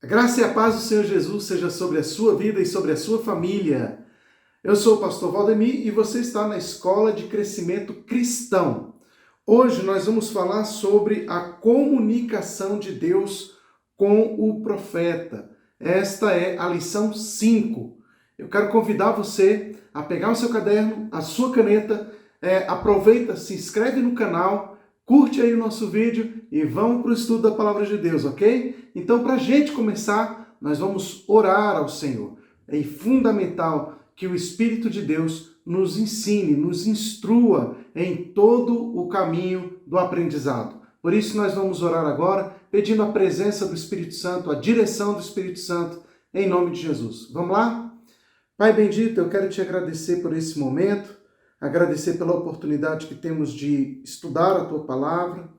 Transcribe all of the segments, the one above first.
A graça e a paz do Senhor Jesus seja sobre a sua vida e sobre a sua família. Eu sou o pastor Valdemir e você está na Escola de Crescimento Cristão. Hoje nós vamos falar sobre a comunicação de Deus com o profeta. Esta é a lição 5. Eu quero convidar você a pegar o seu caderno, a sua caneta, aproveita, se inscreve no canal, curte aí o nosso vídeo e vamos para o estudo da Palavra de Deus, ok? Então, para a gente começar, nós vamos orar ao Senhor. É fundamental que o Espírito de Deus nos ensine, nos instrua em todo o caminho do aprendizado. Por isso, nós vamos orar agora, pedindo a presença do Espírito Santo, a direção do Espírito Santo, em nome de Jesus. Vamos lá? Pai bendito, eu quero te agradecer por esse momento, agradecer pela oportunidade que temos de estudar a Tua Palavra,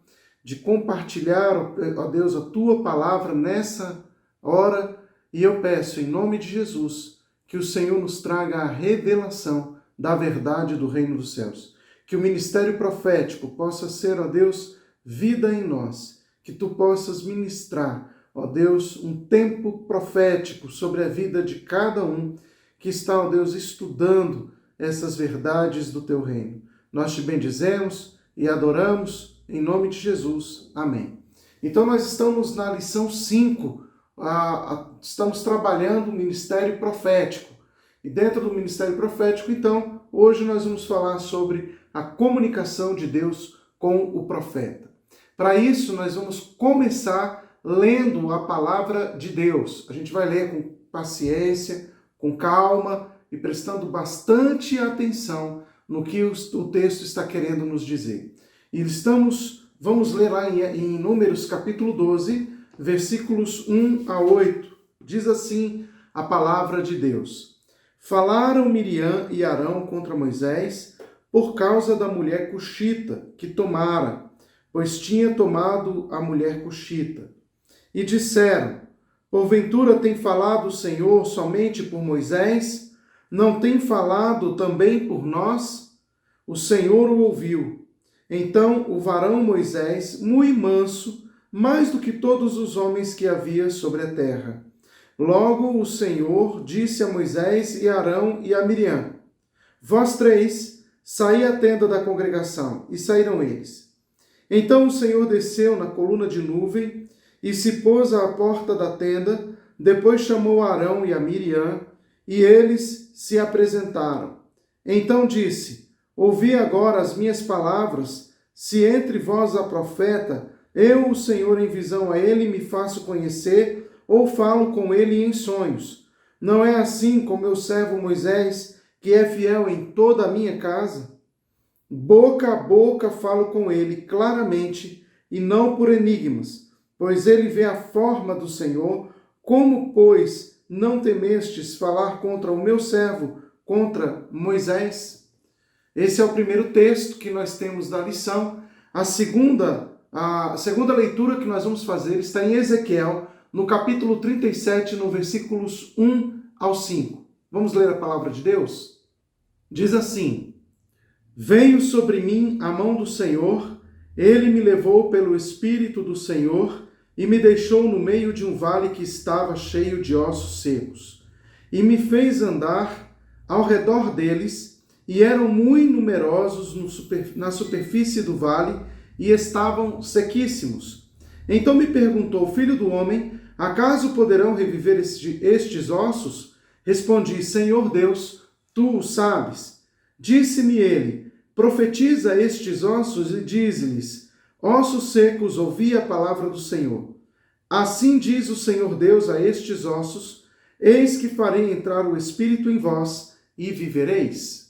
de compartilhar, ó Deus, a Tua Palavra nessa hora. E eu peço, em nome de Jesus, que o Senhor nos traga a revelação da verdade do reino dos céus. Que o ministério profético possa ser, ó Deus, vida em nós. Que Tu possas ministrar, ó Deus, um tempo profético sobre a vida de cada um que está, ó Deus, estudando essas verdades do Teu reino. Nós te bendizemos e adoramos em nome de Jesus. Amém. Então nós estamos na lição 5, estamos trabalhando o ministério profético. E dentro do ministério profético, então, hoje nós vamos falar sobre a comunicação de Deus com o profeta. Para isso, nós vamos começar lendo a palavra de Deus. A gente vai ler com paciência, com calma e prestando bastante atenção no que o texto está querendo nos dizer. E vamos ler lá em Números capítulo 12, versículos 1 a 8. Diz assim a palavra de Deus. Falaram Miriam e Arão contra Moisés por causa da mulher cuxita que tomara, pois tinha tomado a mulher cuxita. E disseram, porventura tem falado o Senhor somente por Moisés? Não tem falado também por nós? O Senhor o ouviu. Então o varão Moisés, muito manso, mais do que todos os homens que havia sobre a terra. Logo o Senhor disse a Moisés e a Arão e a Miriam, vós três, saí à tenda da congregação, e saíram eles. Então o Senhor desceu na coluna de nuvem e se pôs à porta da tenda, depois chamou a Arão e a Miriam, e eles se apresentaram. Então disse, ouvi agora as minhas palavras, se entre vós há profeta, eu, o Senhor, em visão a ele, me faço conhecer, ou falo com ele em sonhos. Não é assim com meu servo Moisés, que é fiel em toda a minha casa? Boca a boca falo com ele claramente, e não por enigmas, pois ele vê a forma do Senhor. Como, pois, não temestes falar contra o meu servo, contra Moisés? Esse é o primeiro texto que nós temos da lição. A segunda leitura que nós vamos fazer está em Ezequiel, no capítulo 37, no versículos 1 ao 5. Vamos ler a palavra de Deus? Diz assim, veio sobre mim a mão do Senhor, ele me levou pelo Espírito do Senhor e me deixou no meio de um vale que estava cheio de ossos secos, e me fez andar ao redor deles, e eram muito numerosos na superfície do vale, e estavam sequíssimos. Então me perguntou, filho do homem, acaso poderão reviver estes ossos? Respondi, Senhor Deus, tu o sabes. Disse-me ele, profetiza estes ossos e dize-lhes, ossos secos, ouvi a palavra do Senhor. Assim diz o Senhor Deus a estes ossos, eis que farei entrar o Espírito em vós e vivereis.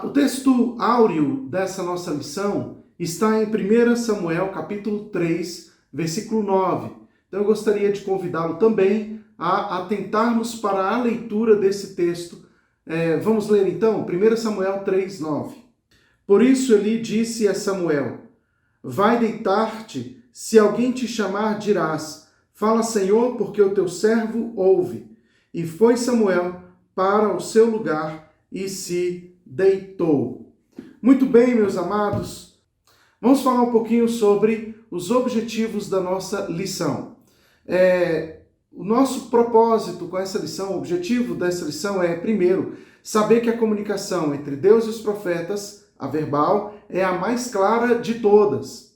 O texto áureo dessa nossa lição está em 1 Samuel capítulo 3, versículo 9. Então eu gostaria de convidá-lo também a atentarmos para a leitura desse texto. Vamos ler então 1 Samuel 3, 9. Por isso Eli disse a Samuel, vai deitar-te, se alguém te chamar dirás, fala Senhor, porque o teu servo ouve. E foi Samuel para o seu lugar e se deitou. Muito bem, meus amados, vamos falar um pouquinho sobre os objetivos da nossa lição. o nosso propósito com essa lição, o objetivo dessa lição é, primeiro, saber que a comunicação entre Deus e os profetas, a verbal, é a mais clara de todas.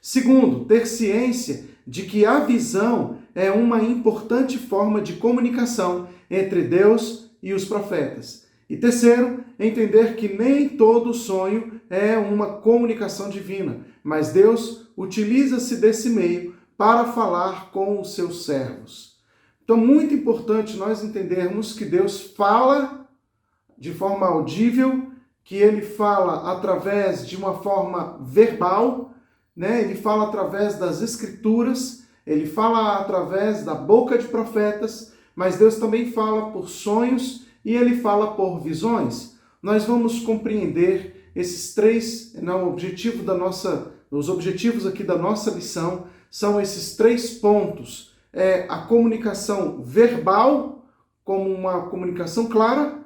Segundo, ter ciência de que a visão é uma importante forma de comunicação entre Deus e os profetas. E terceiro, entender que nem todo sonho é uma comunicação divina, mas Deus utiliza-se desse meio para falar com os seus servos. Então, muito importante nós entendermos que Deus fala de forma audível, que Ele fala através de uma forma verbal, né? Ele fala através das Escrituras, Ele fala através da boca de profetas, mas Deus também fala por sonhos e Ele fala por visões. Nós vamos compreender esses três, os objetivos aqui da nossa lição são esses 3 pontos. A comunicação verbal, como uma comunicação clara.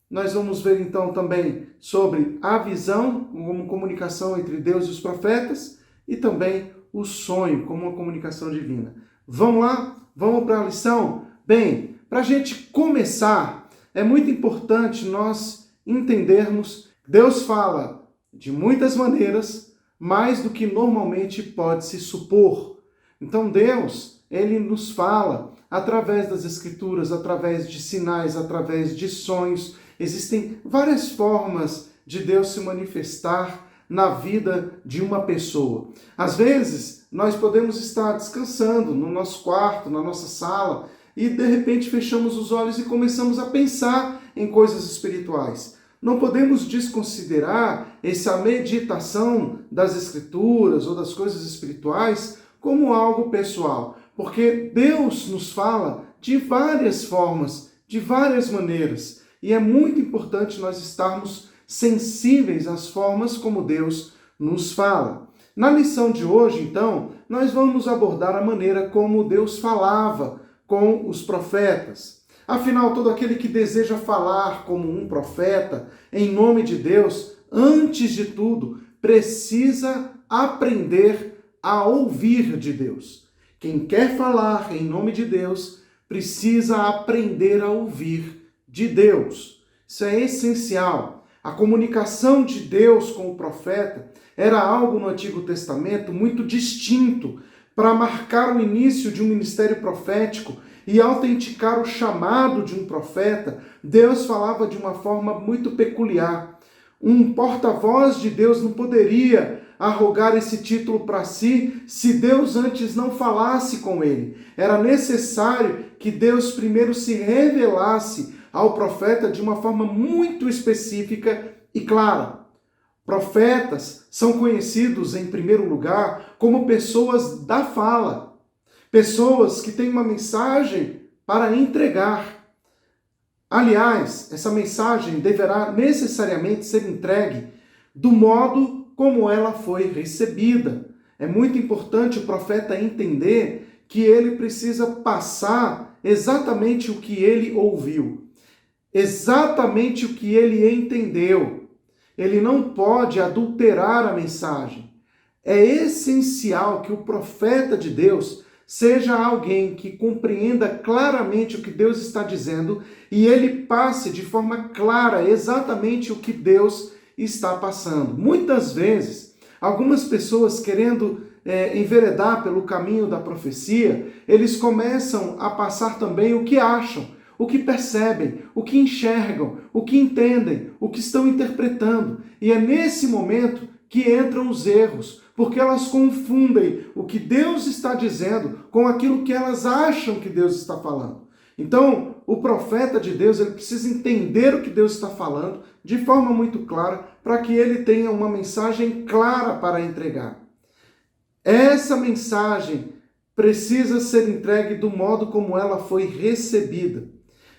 Nós vamos ver então também sobre a visão, como comunicação entre Deus e os profetas, e também o sonho, como uma comunicação divina. Vamos lá? Vamos para a lição? Bem, para a gente começar, é muito importante nós entendermos que Deus fala de muitas maneiras, mais do que normalmente pode se supor. Então Deus, Ele nos fala através das Escrituras, através de sinais, através de sonhos. Existem várias formas de Deus se manifestar na vida de uma pessoa. Às vezes, nós podemos estar descansando no nosso quarto, na nossa sala, e de repente fechamos os olhos e começamos a pensar em coisas espirituais. Não podemos desconsiderar essa meditação das Escrituras ou das coisas espirituais como algo pessoal, porque Deus nos fala de várias formas, de várias maneiras, e é muito importante nós estarmos sensíveis às formas como Deus nos fala. Na lição de hoje, então, nós vamos abordar a maneira como Deus falava com os profetas. Afinal, todo aquele que deseja falar como um profeta, em nome de Deus, antes de tudo, precisa aprender a ouvir de Deus. Quem quer falar em nome de Deus, precisa aprender a ouvir de Deus. Isso é essencial. A comunicação de Deus com o profeta era algo no Antigo Testamento muito distinto para marcar o início de um ministério profético e autenticar o chamado de um profeta. Deus falava de uma forma muito peculiar. Um porta-voz de Deus não poderia arrogar esse título para si se Deus antes não falasse com ele. Era necessário que Deus primeiro se revelasse ao profeta de uma forma muito específica e clara. Profetas são conhecidos, em primeiro lugar, como pessoas da fala. Pessoas que têm uma mensagem para entregar. Aliás, essa mensagem deverá necessariamente ser entregue do modo como ela foi recebida. É muito importante o profeta entender que ele precisa passar exatamente o que ele ouviu, exatamente o que ele entendeu. Ele não pode adulterar a mensagem. É essencial que o profeta de Deus seja alguém que compreenda claramente o que Deus está dizendo e ele passe de forma clara exatamente o que Deus está passando. Muitas vezes, algumas pessoas querendo enveredar pelo caminho da profecia, eles começam a passar também o que acham, o que percebem, o que enxergam, o que entendem, o que estão interpretando. E é nesse momento que entram os erros, porque elas confundem o que Deus está dizendo com aquilo que elas acham que Deus está falando. Então, o profeta de Deus, ele precisa entender o que Deus está falando de forma muito clara, para que ele tenha uma mensagem clara para entregar. Essa mensagem precisa ser entregue do modo como ela foi recebida.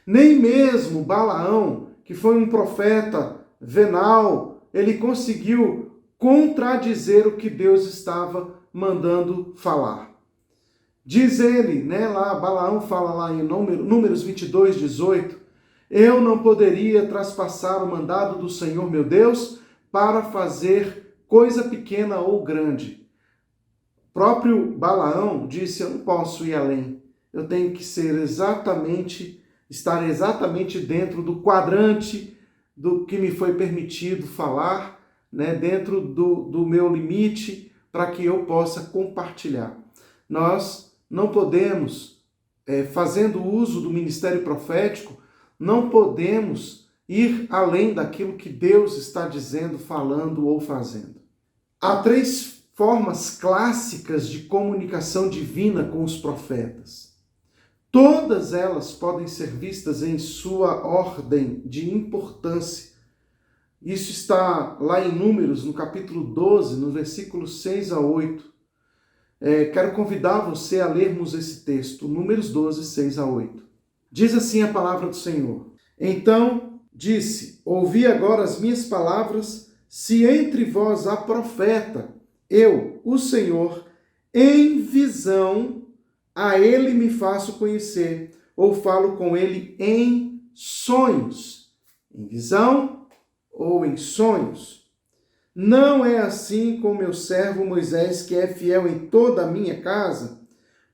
Nem mesmo Balaão, que foi um profeta venal, ele conseguiu contradizer o que Deus estava mandando falar. Diz ele, Balaão fala lá em Números 22, 18, eu não poderia traspassar o mandado do Senhor meu Deus para fazer coisa pequena ou grande. O próprio Balaão disse, eu não posso ir além. eu tenho que estar exatamente dentro do quadrante do que me foi permitido falar, né, dentro do meu limite, para que eu possa compartilhar. Nós não podemos, fazendo uso do ministério profético, não podemos ir além daquilo que Deus está dizendo, falando ou fazendo. Há 3 formas clássicas de comunicação divina com os profetas. Todas elas podem ser vistas em sua ordem de importância. Isso está lá em Números, no capítulo 12, no versículo 6 a 8. Quero convidar você a lermos esse texto, Números 12, 6 a 8. Diz assim a palavra do Senhor. Então disse, ouvi agora as minhas palavras, se entre vós há profeta, eu, o Senhor, em visão, a ele me faço conhecer, ou falo com ele em sonhos. Em visão ou em sonhos. Não é assim com meu servo Moisés, que é fiel em toda a minha casa?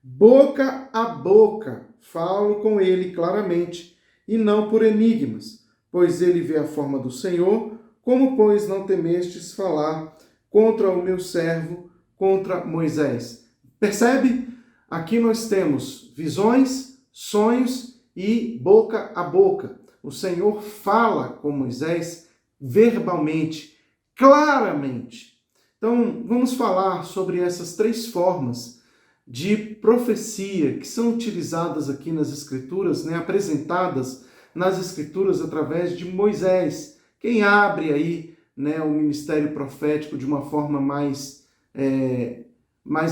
Boca a boca falo com ele claramente, e não por enigmas, pois ele vê a forma do Senhor, como, pois, não temestes falar contra o meu servo, contra Moisés? Percebe? Aqui nós temos visões, sonhos e boca a boca. O Senhor fala com Moisés verbalmente, claramente. Então, vamos falar sobre essas 3 formas de profecia que são utilizadas aqui nas Escrituras, né, apresentadas nas Escrituras através de Moisés. Quem abre aí, né, o ministério profético de uma forma mais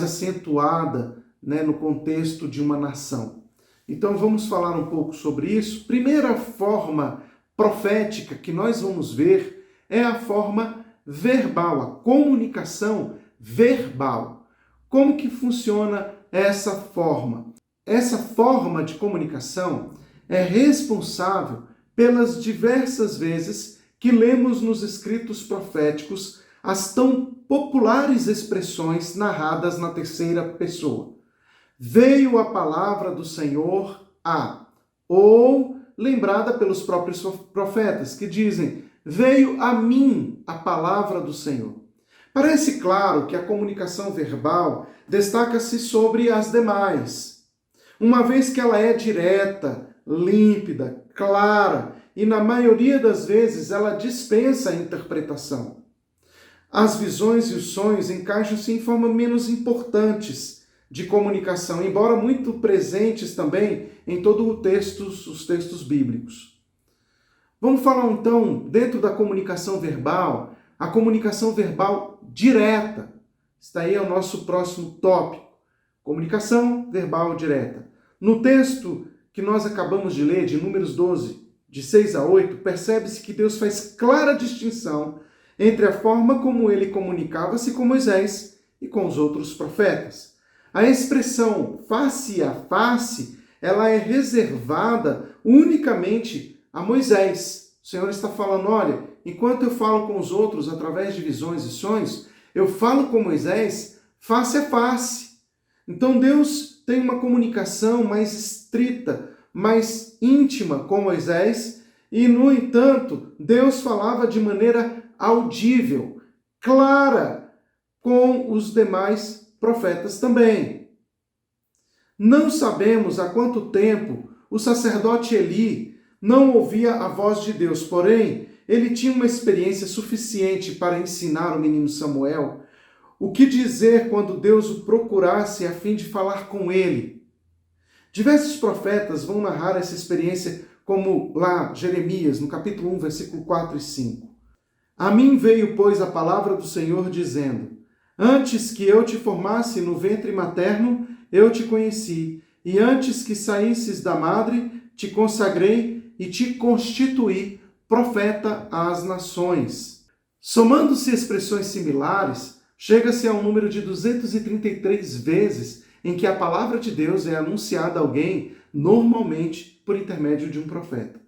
acentuada, né, no contexto de uma nação. Então vamos falar um pouco sobre isso. Primeira forma profética que nós vamos ver é a forma verbal, a comunicação verbal. Como que funciona essa forma? Essa forma de comunicação é responsável pelas diversas vezes que lemos nos escritos proféticos as tão populares expressões narradas na terceira pessoa. Veio a palavra do Senhor a, ou lembrada pelos próprios profetas, que dizem, veio a mim a palavra do Senhor. Parece claro que a comunicação verbal destaca-se sobre as demais, uma vez que ela é direta, límpida, clara e, na maioria das vezes, ela dispensa a interpretação. As visões e os sonhos encaixam-se em forma menos importantes de comunicação, embora muito presentes também em todos os textos bíblicos. Vamos falar então, dentro da comunicação verbal, a comunicação verbal direta. Está aí o nosso próximo tópico. Comunicação verbal direta. No texto que nós acabamos de ler, de Números 12, de 6 a 8, percebe-se que Deus faz clara distinção entre a forma como ele comunicava-se com Moisés e com os outros profetas. A expressão face a face, ela é reservada unicamente a Moisés. O Senhor está falando, olha, enquanto eu falo com os outros através de visões e sonhos, eu falo com Moisés face a face. Então Deus tem uma comunicação mais estrita, mais íntima com Moisés e, no entanto, Deus falava de maneira audível, clara, com os demais profetas também. Não sabemos há quanto tempo o sacerdote Eli não ouvia a voz de Deus, porém, ele tinha uma experiência suficiente para ensinar o menino Samuel o que dizer quando Deus o procurasse a fim de falar com ele. Diversos profetas vão narrar essa experiência, como lá Jeremias, no capítulo 1, versículo 4 e 5. A mim veio, pois, a palavra do Senhor, dizendo, antes que eu te formasse no ventre materno, eu te conheci, e antes que saísses da madre, te consagrei e te constituí profeta às nações. Somando-se expressões similares, chega-se ao número de 233 vezes em que a palavra de Deus é anunciada a alguém, normalmente por intermédio de um profeta.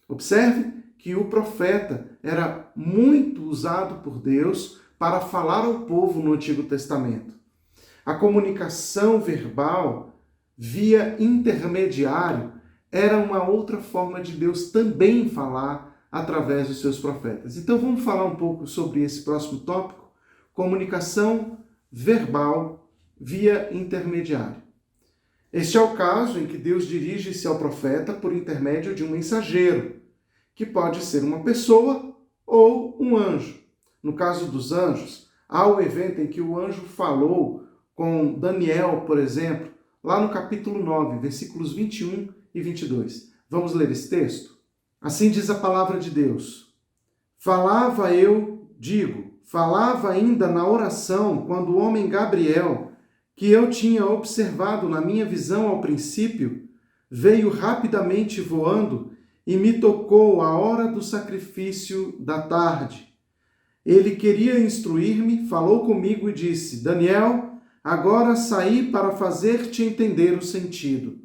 Observe que o profeta era muito usado por Deus para falar ao povo no Antigo Testamento. A comunicação verbal via intermediário, era uma outra forma de Deus também falar através dos seus profetas. Então vamos falar um pouco sobre esse próximo tópico, comunicação verbal via intermediário. Este é o caso em que Deus dirige-se ao profeta por intermédio de um mensageiro, que pode ser uma pessoa ou um anjo. No caso dos anjos, há o evento em que o anjo falou com Daniel, por exemplo, lá no capítulo 9, versículos 21 e 22. Vamos ler esse texto? Assim diz a palavra de Deus. Falava ainda na oração quando o homem Gabriel, que eu tinha observado na minha visão ao princípio, veio rapidamente voando e me tocou à hora do sacrifício da tarde. Ele queria instruir-me, falou comigo e disse: Daniel, agora saí para fazer-te entender o sentido.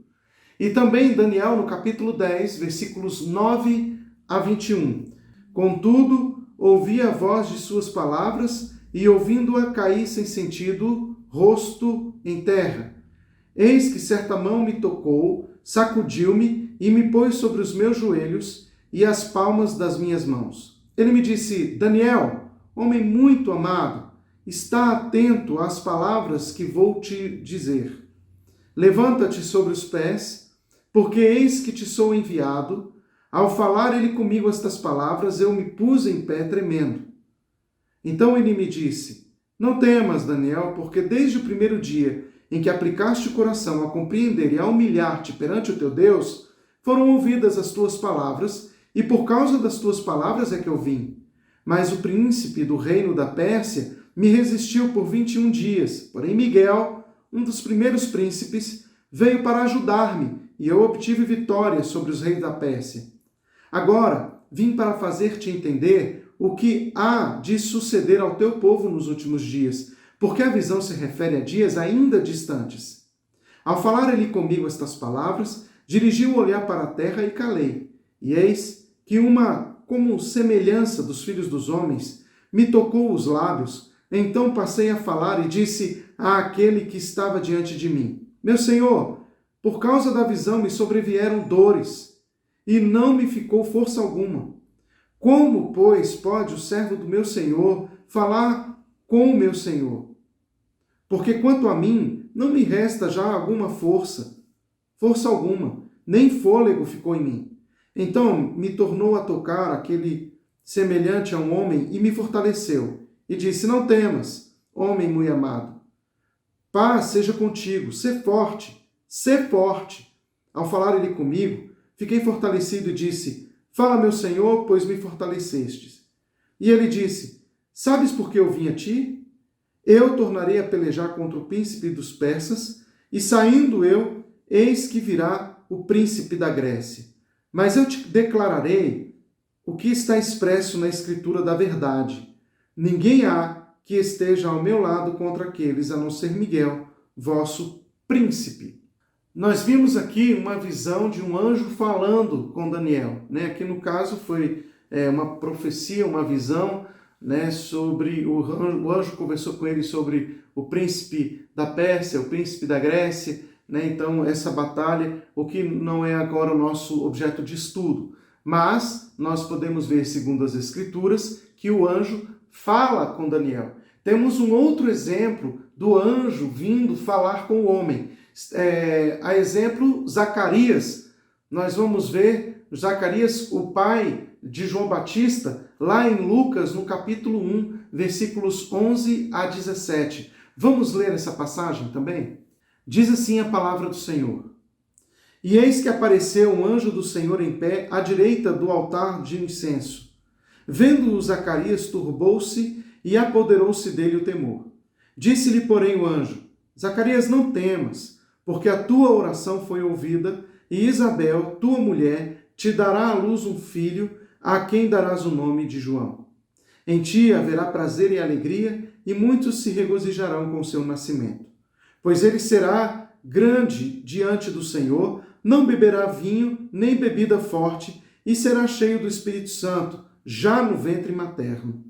E também Daniel, no capítulo 10, versículos 9 a 21. Contudo, ouvi a voz de suas palavras e, ouvindo-a, caí sem sentido, rosto em terra. Eis que certa mão me tocou, sacudiu-me e me pôs sobre os meus joelhos e as palmas das minhas mãos. Ele me disse: Daniel, homem muito amado, está atento às palavras que vou te dizer. Levanta-te sobre os pés, porque eis que te sou enviado. Ao falar ele comigo estas palavras, eu me pus em pé tremendo. Então ele me disse: Não temas, Daniel, porque desde o primeiro dia em que aplicaste o coração a compreender e a humilhar-te perante o teu Deus, foram ouvidas as tuas palavras, e por causa das tuas palavras é que eu vim. Mas o príncipe do reino da Pérsia me resistiu por 21 dias. Porém Miguel, um dos primeiros príncipes, veio para ajudar-me, e eu obtive vitória sobre os reis da Pérsia. Agora vim para fazer-te entender o que há de suceder ao teu povo nos últimos dias, porque a visão se refere a dias ainda distantes. Ao falar ele comigo estas palavras, dirigi o olhar para a terra e calei. E eis que como semelhança dos filhos dos homens, me tocou os lábios. Então passei a falar e disse àquele que estava diante de mim: Meu Senhor, por causa da visão me sobrevieram dores, e não me ficou força alguma. Como, pois, pode o servo do meu Senhor falar com o meu Senhor? Porque quanto a mim, não me resta já alguma força alguma, nem fôlego ficou em mim. Então me tornou a tocar aquele semelhante a um homem e me fortaleceu. E disse: Não temas, homem muito amado. Paz seja contigo, sê forte, sê forte. Ao falar ele comigo, fiquei fortalecido e disse: Fala, meu Senhor, pois me fortalecestes. E ele disse: Sabes por que eu vim a ti? Eu tornarei a pelejar contra o príncipe dos persas, e saindo eu, eis que virá o príncipe da Grécia. Mas eu te declararei o que está expresso na Escritura da verdade. Ninguém há que esteja ao meu lado contra aqueles, a não ser Miguel, vosso príncipe. Nós vimos aqui uma visão de um anjo falando com Daniel. Aqui no caso foi uma profecia, uma visão, sobre o anjo conversou com ele sobre o príncipe da Pérsia, o príncipe da Grécia, então essa batalha, o que não é agora o nosso objeto de estudo, mas nós podemos ver, segundo as Escrituras, que o anjo fala com Daniel. Temos um outro exemplo do anjo vindo falar com o homem. A exemplo, Zacarias. Nós vamos ver Zacarias, o pai de João Batista, lá em Lucas, no capítulo 1, versículos 11 a 17. Vamos ler essa passagem também? Diz assim a palavra do Senhor: E eis que apareceu um anjo do Senhor em pé à direita do altar de incenso. Vendo-o, Zacarias turbou-se e apoderou-se dele o temor. Disse-lhe, porém, o anjo: Zacarias, não temas, porque a tua oração foi ouvida, e Isabel, tua mulher, te dará à luz um filho, a quem darás o nome de João. Em ti haverá prazer e alegria, e muitos se regozijarão com o seu nascimento. Pois ele será grande diante do Senhor, não beberá vinho, nem bebida forte, e será cheio do Espírito Santo, já no ventre materno.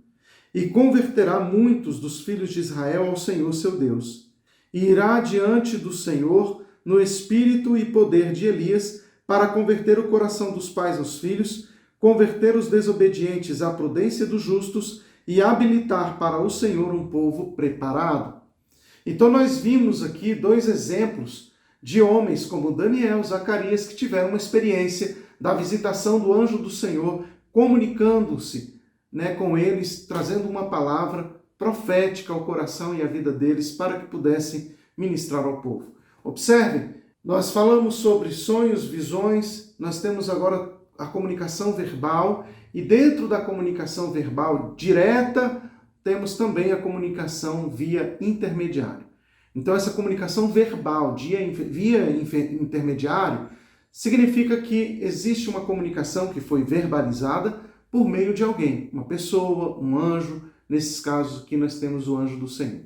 E converterá muitos dos filhos de Israel ao Senhor seu Deus. E irá diante do Senhor no espírito e poder de Elias, para converter o coração dos pais aos filhos, converter os desobedientes à prudência dos justos e habilitar para o Senhor um povo preparado. Então nós vimos aqui dois exemplos de homens como Daniel, Zacarias, que tiveram uma experiência da visitação do anjo do Senhor, comunicando-se, com eles, trazendo uma palavra profética ao coração e à vida deles para que pudessem ministrar ao povo. Observe, nós falamos sobre sonhos, visões, nós temos agora a comunicação verbal e dentro da comunicação verbal direta, temos também a comunicação via intermediário. Então essa comunicação verbal via intermediário significa que existe uma comunicação que foi verbalizada por meio de alguém, uma pessoa, um anjo. Nesses casos aqui nós temos o anjo do Senhor.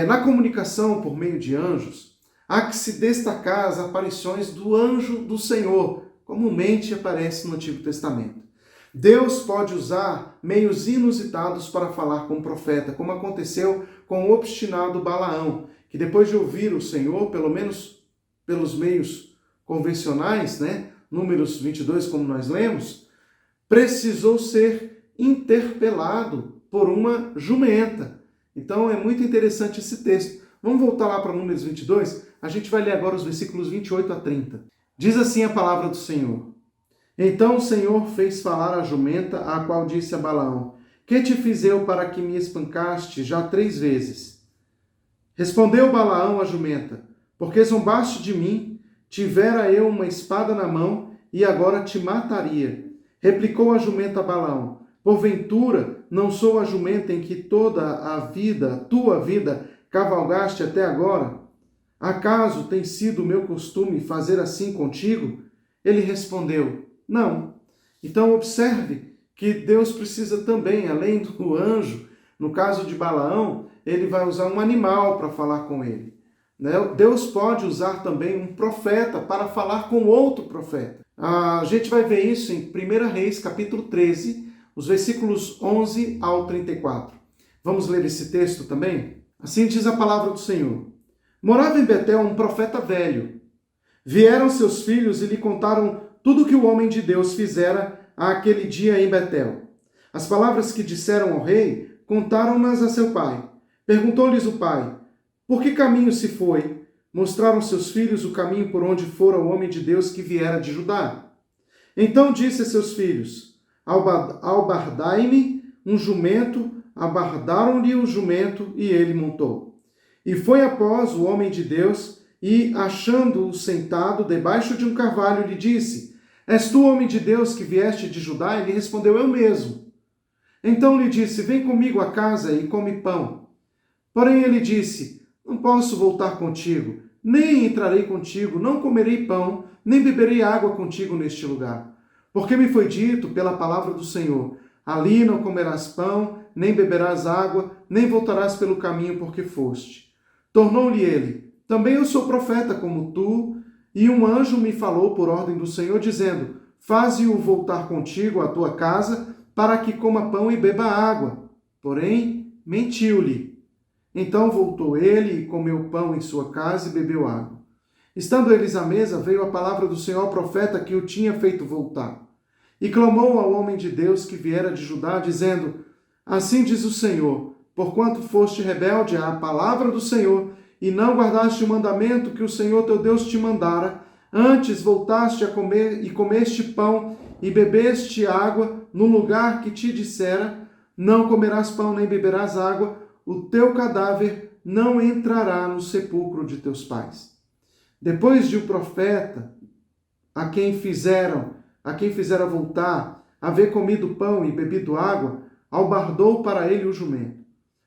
Na comunicação por meio de anjos, há que se destacar as aparições do anjo do Senhor, comumente aparece no Antigo Testamento. Deus pode usar meios inusitados para falar com o profeta, como aconteceu com o obstinado Balaão, que depois de ouvir o Senhor, pelo menos pelos meios convencionais, Números 22, como nós lemos, precisou ser interpelado por uma jumenta. Então é muito interessante esse texto. Vamos voltar lá para Números 22? A gente vai ler agora os versículos 28 a 30. Diz assim a palavra do Senhor. Então o Senhor fez falar a jumenta, a qual disse a Balaão: Que te fiz eu para que me espancaste já 3 vezes? Respondeu Balaão à jumenta: Porque zombaste de mim, tivera eu uma espada na mão, e agora te mataria. Replicou a jumenta a Balaão: Porventura, não sou a jumenta em que toda tua vida, cavalgaste até agora? Acaso tem sido meu costume fazer assim contigo? Ele respondeu: Não. Então observe que Deus precisa também, além do anjo, no caso de Balaão, ele vai usar um animal para falar com ele. Deus pode usar também um profeta para falar com outro profeta. A gente vai ver isso em 1 Reis, capítulo 13, os versículos 11 ao 34. Vamos ler esse texto também? Assim diz a palavra do Senhor. Morava em Betel um profeta velho. Vieram seus filhos e lhe contaram tudo o que o homem de Deus fizera àquele dia em Betel. As palavras que disseram ao rei, contaram-nas a seu pai. Perguntou-lhes o pai: Por que caminho se foi? Mostraram seus filhos o caminho por onde fora o homem de Deus que viera de Judá. Então disse a seus filhos: Albardai-me um jumento, abardaram-lhe o jumento e ele montou. E foi após o homem de Deus e, achando-o sentado debaixo de um carvalho, lhe disse: És tu, homem de Deus, que vieste de Judá? Ele respondeu: Eu mesmo. Então lhe disse: Vem comigo à casa e come pão. Porém ele disse: Não posso voltar contigo, nem entrarei contigo, não comerei pão, nem beberei água contigo neste lugar. Porque me foi dito pela palavra do Senhor: Ali não comerás pão, nem beberás água, nem voltarás pelo caminho por que foste. Tornou-lhe ele: Também eu sou profeta como tu, e um anjo me falou por ordem do Senhor, dizendo: Faze-o voltar contigo à tua casa, para que coma pão e beba água. Porém, mentiu-lhe. Então voltou ele e comeu pão em sua casa e bebeu água. Estando eles à mesa, veio a palavra do Senhor ao profeta que o tinha feito voltar. E clamou ao homem de Deus que viera de Judá, dizendo: Assim diz o Senhor, porquanto foste rebelde à palavra do Senhor, e não guardaste o mandamento que o Senhor teu Deus te mandara, antes voltaste a comer e comeste pão e bebeste água no lugar que te dissera: não comerás pão nem beberás água, o teu cadáver não entrará no sepulcro de teus pais. Depois de o profeta, a quem fizera voltar, haver comido pão e bebido água, albardou para ele o jumento.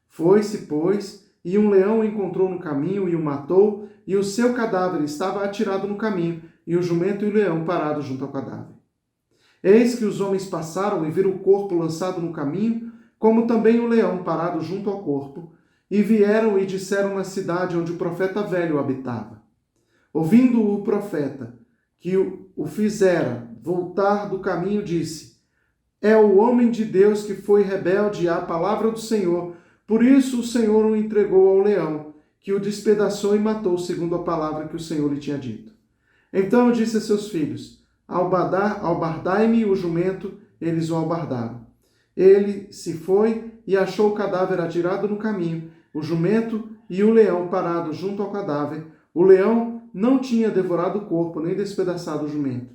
Foi-se, pois, e um leão o encontrou no caminho e o matou, e o seu cadáver estava atirado no caminho, e o jumento e o leão parados junto ao cadáver. Eis que os homens passaram e viram o corpo lançado no caminho, como também o leão parado junto ao corpo, e vieram e disseram na cidade onde o profeta velho habitava. Ouvindo o profeta, que o fizera voltar do caminho, disse: É o homem de Deus que foi rebelde à palavra do Senhor, por isso o Senhor o entregou ao leão, que o despedaçou e matou, segundo a palavra que o Senhor lhe tinha dito. Então disse a seus filhos: albardai-me o jumento. Eles o albardaram. Ele se foi e achou o cadáver atirado no caminho, o jumento e o leão parados junto ao cadáver. O leão não tinha devorado o corpo, nem despedaçado o jumento.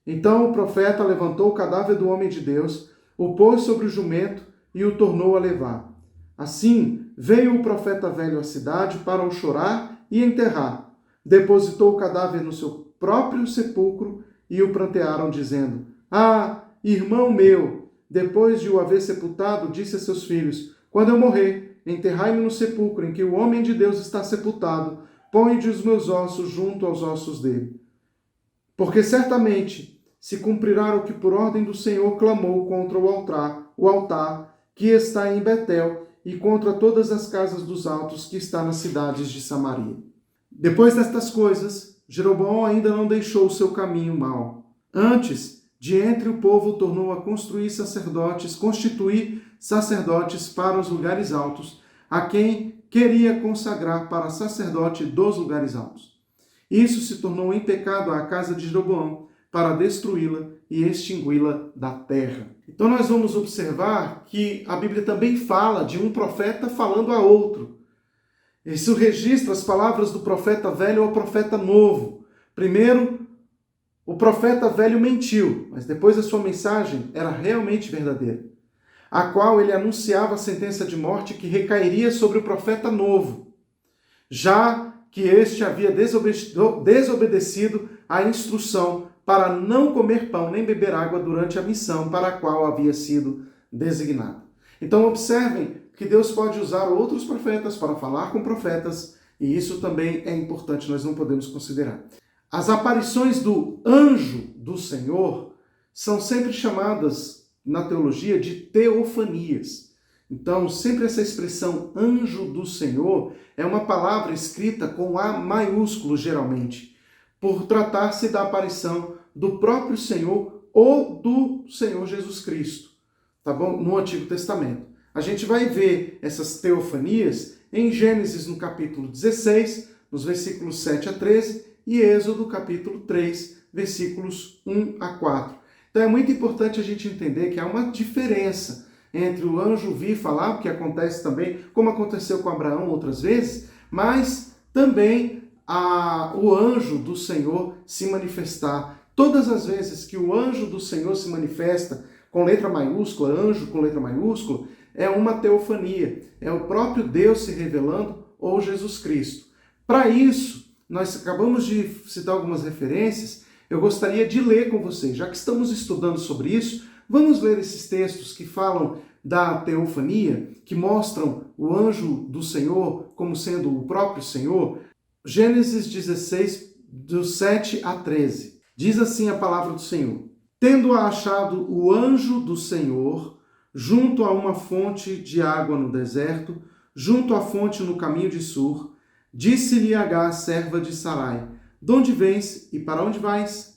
Então o profeta levantou o cadáver do homem de Deus, o pôs sobre o jumento e o tornou a levar. Assim veio o profeta velho à cidade para o chorar e enterrar. Depositou o cadáver no seu próprio sepulcro e o prantearam, dizendo: Ah, irmão meu! Depois de o haver sepultado, disse a seus filhos: Quando eu morrer, enterrai-me no sepulcro em que o homem de Deus está sepultado. Põe-de os meus ossos junto aos ossos dele. Porque certamente se cumprirá o que por ordem do Senhor clamou contra o altar que está em Betel e contra todas as casas dos altos que está nas cidades de Samaria. Depois destas coisas, Jeroboão ainda não deixou o seu caminho mau. Antes, de entre o povo tornou a constituir sacerdotes para os lugares altos, a quem queria consagrar para sacerdote dos lugares altos. Isso se tornou em pecado à casa de Jeroboão, para destruí-la e extingui-la da terra. Então nós vamos observar que a Bíblia também fala de um profeta falando a outro. Isso registra as palavras do profeta velho ao profeta novo. Primeiro, o profeta velho mentiu, mas depois a sua mensagem era realmente verdadeira, a qual ele anunciava a sentença de morte que recairia sobre o profeta novo, já que este havia desobedecido à instrução para não comer pão nem beber água durante a missão para a qual havia sido designado. Então observem que Deus pode usar outros profetas para falar com profetas, e isso também é importante, nós não podemos considerar. As aparições do anjo do Senhor são sempre chamadas na teologia de teofanias. Então, sempre essa expressão anjo do Senhor é uma palavra escrita com A maiúsculo, geralmente, por tratar-se da aparição do próprio Senhor ou do Senhor Jesus Cristo, tá bom? No Antigo Testamento. A gente vai ver essas teofanias em Gênesis, no capítulo 16, nos versículos 7 a 13, e Êxodo, capítulo 3, versículos 1 a 4. Então é muito importante a gente entender que há uma diferença entre o anjo vir falar, o que acontece também, como aconteceu com Abraão outras vezes, mas também o anjo do Senhor se manifestar. Todas as vezes que o anjo do Senhor se manifesta com letra maiúscula, anjo com letra maiúscula, é uma teofania, é o próprio Deus se revelando ou Jesus Cristo. Para isso, nós acabamos de citar algumas referências, eu gostaria de ler com vocês, já que estamos estudando sobre isso, vamos ler esses textos que falam da teofania, que mostram o anjo do Senhor como sendo o próprio Senhor. Gênesis 16, do 7 a 13. Diz assim a palavra do Senhor: Tendo achado o anjo do Senhor junto a uma fonte de água no deserto, junto à fonte no caminho de Sur, disse-lhe Agar, serva de Sarai: De onde vens e para onde vais?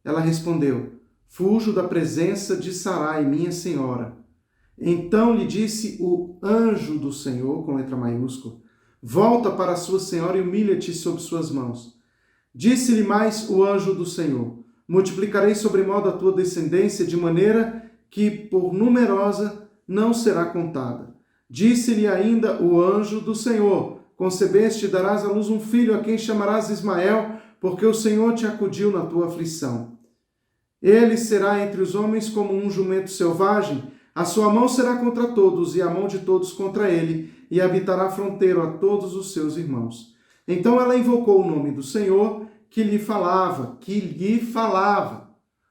Ela respondeu: Fujo da presença de Sarai, minha senhora. Então lhe disse o anjo do Senhor, com letra maiúscula: Volta para a sua senhora e humilha-te sob suas mãos. Disse-lhe mais o anjo do Senhor: Multiplicarei sobremodo a tua descendência, de maneira que, por numerosa, não será contada. Disse-lhe ainda o anjo do Senhor: Concebeste e darás à luz um filho, a quem chamarás Ismael, porque o Senhor te acudiu na tua aflição. Ele será entre os homens como um jumento selvagem, a sua mão será contra todos, e a mão de todos contra ele, e habitará fronteiro a todos os seus irmãos. Então ela invocou o nome do Senhor, que lhe falava.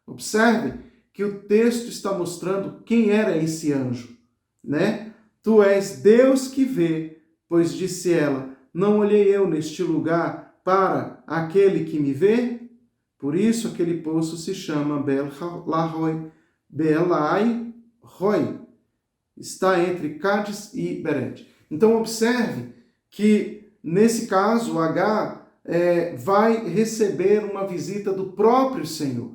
Observe que o texto está mostrando quem era esse anjo, né? Tu és Deus que vê, pois disse ela: Não olhei eu neste lugar para aquele que me vê? Por isso aquele poço se chama Beelai Roi. Está entre Cádiz e Bered. Então observe que, nesse caso, Agar vai receber uma visita do próprio Senhor,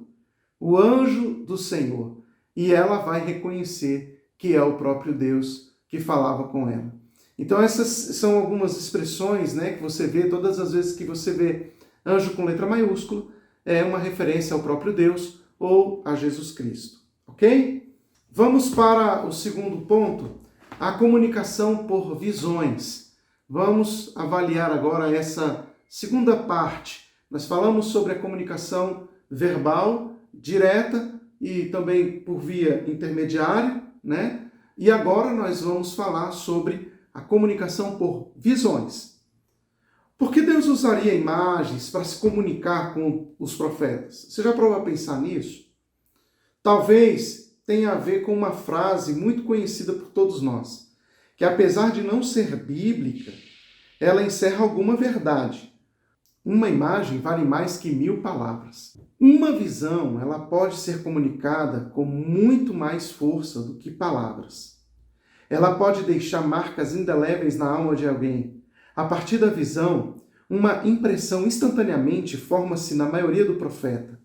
o anjo do Senhor, e ela vai reconhecer que é o próprio Deus que falava com ela. Então essas são algumas expressões, né, que você vê todas as vezes que você vê anjo com letra maiúscula, é uma referência ao próprio Deus ou a Jesus Cristo, ok? Vamos para o segundo ponto, a comunicação por visões. Vamos avaliar agora essa segunda parte. Nós falamos sobre a comunicação verbal, direta e também por via intermediária, né? E agora nós vamos falar sobre a comunicação por visões. Por que Deus usaria imagens para se comunicar com os profetas? Você já provou a pensar nisso? Talvez tenha a ver com uma frase muito conhecida por todos nós, que apesar de não ser bíblica, ela encerra alguma verdade. Uma imagem vale mais que 1000 palavras. Uma visão, ela pode ser comunicada com muito mais força do que palavras. Ela pode deixar marcas indeléveis na alma de alguém. A partir da visão, uma impressão instantaneamente forma-se na maioria do profeta.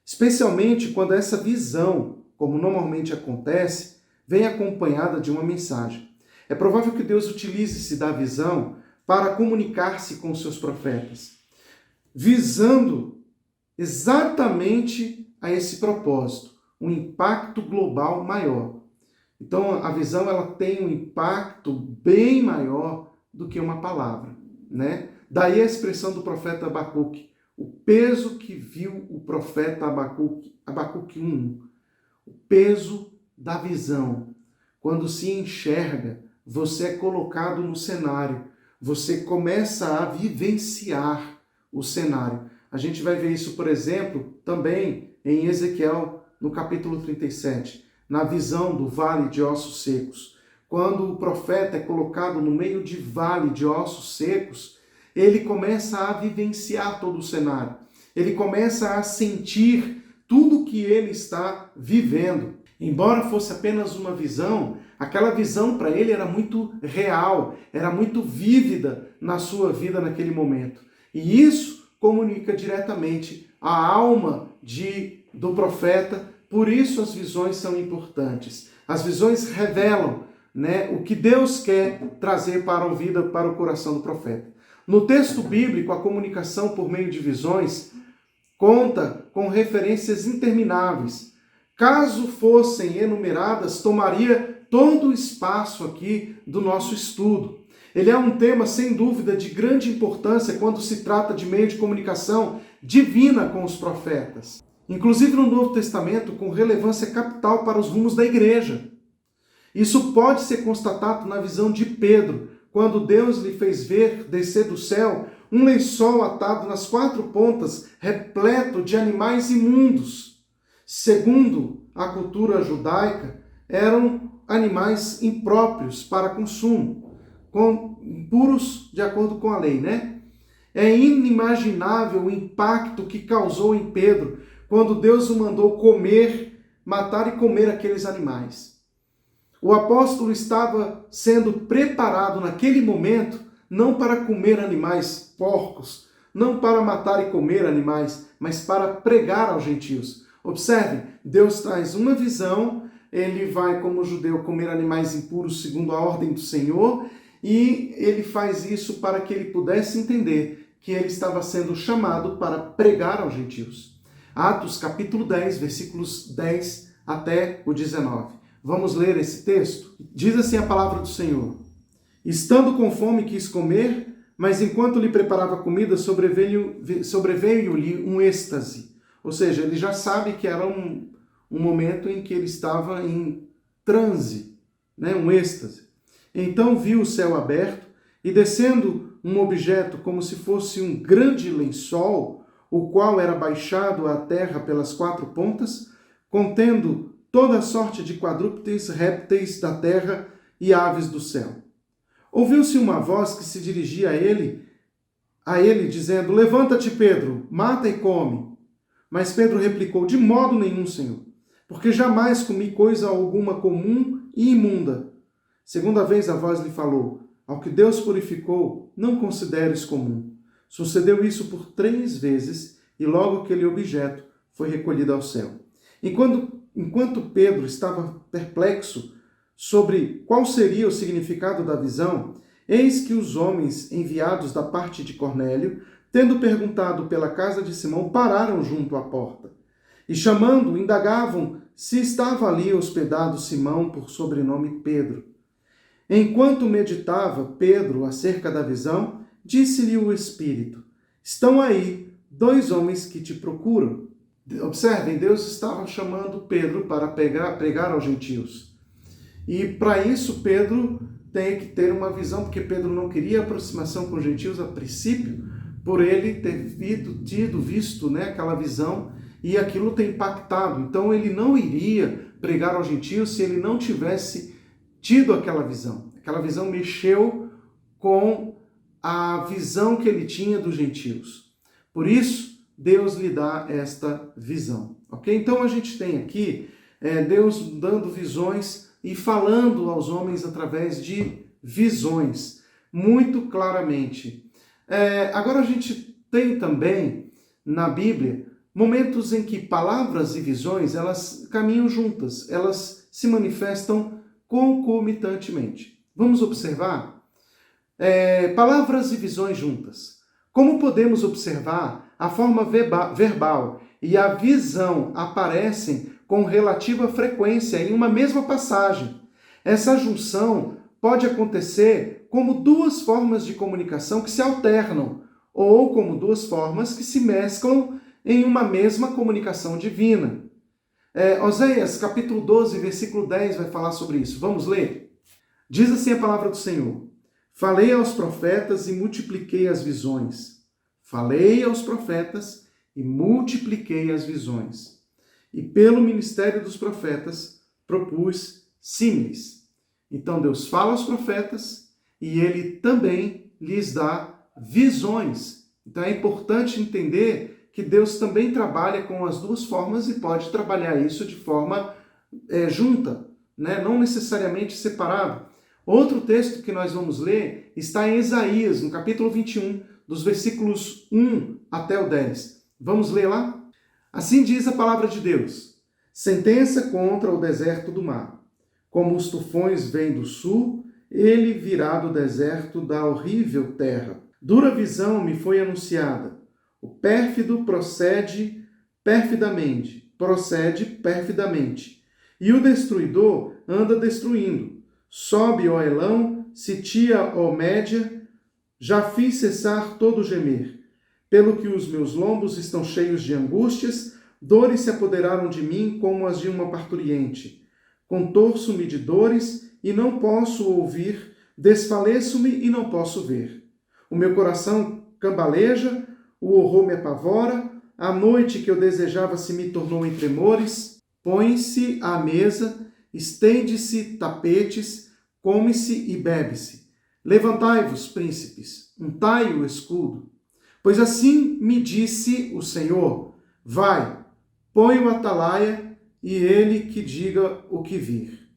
Especialmente quando essa visão, como normalmente acontece, vem acompanhada de uma mensagem. É provável que Deus utilize-se da visão para comunicar-se com os seus profetas, visando exatamente a esse propósito, um impacto global maior. Então, a visão ela tem um impacto bem maior do que uma palavra, né? Daí a expressão do profeta Abacuque, o peso que viu o profeta Abacuque 1, o peso da visão. Quando se enxerga, você é colocado no cenário, você começa a vivenciar o cenário. A gente vai ver isso, por exemplo, também em Ezequiel, no capítulo 37, na visão do vale de ossos secos. Quando o profeta é colocado no meio de vale de ossos secos, ele começa a vivenciar todo o cenário. Ele começa a sentir tudo que ele está vivendo. Embora fosse apenas uma visão, aquela visão para ele era muito real, era muito vívida na sua vida naquele momento. E isso comunica diretamente a alma do profeta, por isso as visões são importantes. As visões revelam, né, o que Deus quer trazer para a vida, para o coração do profeta. No texto bíblico, a comunicação por meio de visões conta com referências intermináveis. Caso fossem enumeradas, tomaria todo o espaço aqui do nosso estudo. Ele é um tema, sem dúvida, de grande importância quando se trata de meio de comunicação divina com os profetas. Inclusive no Novo Testamento, com relevância capital para os rumos da igreja. Isso pode ser constatado na visão de Pedro, quando Deus lhe fez ver descer do céu um lençol atado nas 4 pontas, repleto de animais imundos. Segundo a cultura judaica, eram animais impróprios para consumo, impuros de acordo com a lei, né? É inimaginável o impacto que causou em Pedro quando Deus o mandou matar e comer aqueles animais. O apóstolo estava sendo preparado naquele momento não para comer animais porcos, não para matar e comer animais, mas para pregar aos gentios. Observe, Deus traz uma visão, ele vai como judeu comer animais impuros segundo a ordem do Senhor, e ele faz isso para que ele pudesse entender que ele estava sendo chamado para pregar aos gentios. Atos capítulo 10, versículos 10 até o 19. Vamos ler esse texto? Diz assim a palavra do Senhor. Estando com fome quis comer, mas enquanto lhe preparava comida, sobreveio-lhe um êxtase. Ou seja, ele já sabe que era um momento em que ele estava em transe, né? Um êxtase. Então viu o céu aberto e descendo um objeto como se fosse um grande lençol, o qual era baixado à terra pelas 4 pontas, contendo toda sorte de quadrúpedes, répteis da terra e aves do céu. Ouviu-se uma voz que se dirigia a ele dizendo, levanta-te, Pedro, mata e come. Mas Pedro replicou, de modo nenhum, Senhor, porque jamais comi coisa alguma comum e imunda. Segunda vez a voz lhe falou, ao que Deus purificou, não consideres comum. Sucedeu isso por 3 vezes, e logo aquele objeto foi recolhido ao céu. Enquanto Pedro estava perplexo sobre qual seria o significado da visão, eis que os homens enviados da parte de Cornélio, tendo perguntado pela casa de Simão, pararam junto à porta. E chamando, indagavam se estava ali hospedado Simão, por sobrenome Pedro. Enquanto meditava Pedro acerca da visão, disse-lhe o Espírito: estão aí 2 homens que te procuram. Observem, Deus estava chamando Pedro para pregar aos gentios. E para isso Pedro tem que ter uma visão, porque Pedro não queria aproximação com os gentios a princípio, por ele ter visto aquela visão, e aquilo tem impactado. Então ele não iria pregar aos gentios se ele não tivesse tido aquela visão. Aquela visão mexeu com a visão que ele tinha dos gentios. Por isso, Deus lhe dá esta visão. Ok? Então a gente tem aqui Deus dando visões e falando aos homens através de visões, muito claramente. Agora a gente tem também na Bíblia momentos em que palavras e visões, elas caminham juntas, elas se manifestam concomitantemente. Vamos observar? Palavras e visões juntas. Como podemos observar, a forma verbal e a visão aparecem com relativa frequência em uma mesma passagem. Essa junção pode acontecer como 2 formas de comunicação que se alternam, ou como 2 formas que se mesclam em uma mesma comunicação divina. Oséias, capítulo 12, versículo 10, vai falar sobre isso. Vamos ler? Diz assim a palavra do Senhor: falei aos profetas e multipliquei as visões. Falei aos profetas e multipliquei as visões. E pelo ministério dos profetas propus símiles. Então Deus fala aos profetas e ele também lhes dá visões. Então é importante entender que Deus também trabalha com as 2 formas e pode trabalhar isso de forma junta, não necessariamente separado. Outro texto que nós vamos ler está em Isaías, no capítulo 21, dos versículos 1 até o 10. Vamos ler lá? Assim diz a palavra de Deus: sentença contra o deserto do mar. Como os tufões vêm do sul, ele virá do deserto da horrível terra. Dura visão me foi anunciada. O pérfido procede perfidamente, e o destruidor anda destruindo. Sobe, ó Elão, sitia, ó Média, já fiz cessar todo gemer. Pelo que os meus lombos estão cheios de angústias, dores se apoderaram de mim como as de uma parturiente. Contorço-me de dores e não posso ouvir, desfaleço-me e não posso ver. O meu coração cambaleja, o horror me apavora, a noite que eu desejava se me tornou em tremores. Põe-se à mesa, estende-se tapetes, come-se e bebe-se. Levantai-vos, príncipes, untai o escudo. Pois assim me disse o Senhor: vai, põe o atalaia, e ele que diga o que vir.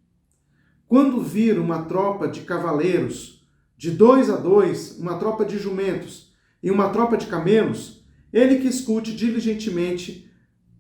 Quando vir uma tropa de cavaleiros, de 2 a 2, uma tropa de jumentos e uma tropa de camelos, ele que escute diligentemente